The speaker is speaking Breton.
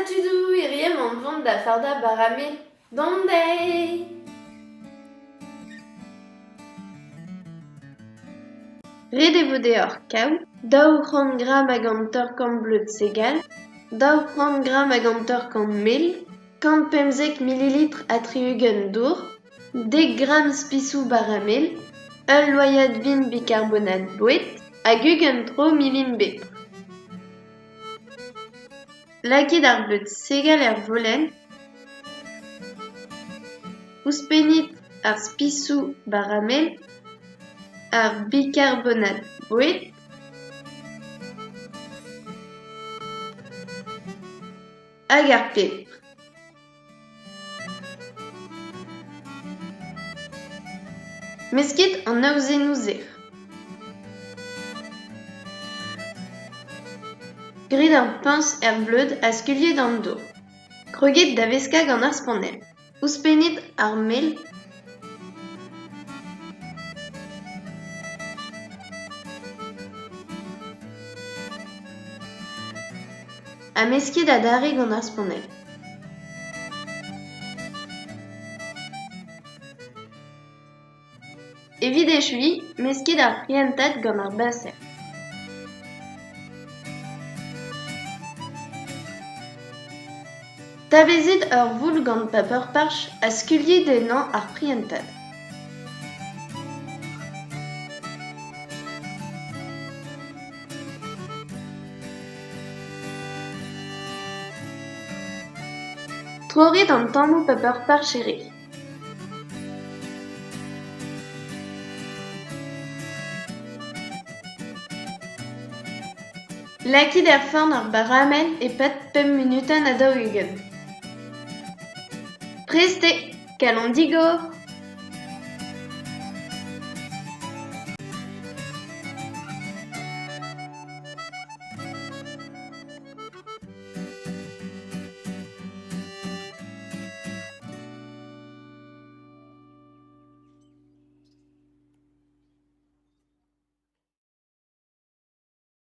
tudou, iriem an vont da farda baramel. Dondei! Red e vo deoc'h kaou, 200 gram hag an torkan bleud segal, 200 gram hag an torkan mel, 150 ml a triugen dour, 10 gram spisou baramel, ul loyad vin bicarbonate bouet, hag ugen tro milin bepr. Laked ar bleud segal volen, ouzhpenit ar spisou baramel, ar bicarbonate bouet, hag ar pepr. Meskit an aozennoù zec'h. Grit an peñs bleud a skuilhet an dour. Kroget da veska gant ar spanel. Ouzhpenit ar mel, a meskit a dare gant ar spanel. Evit echui, meskit ar priantad gant ar baser. Tavezit ur voul gant paper parch a skuilhet ennañ ar priantad. Troret an tammoù paper parch ere. Lakit er forn ar baramel e pat 5 minutenn a daou-ugent. Prest eo, kalon digor!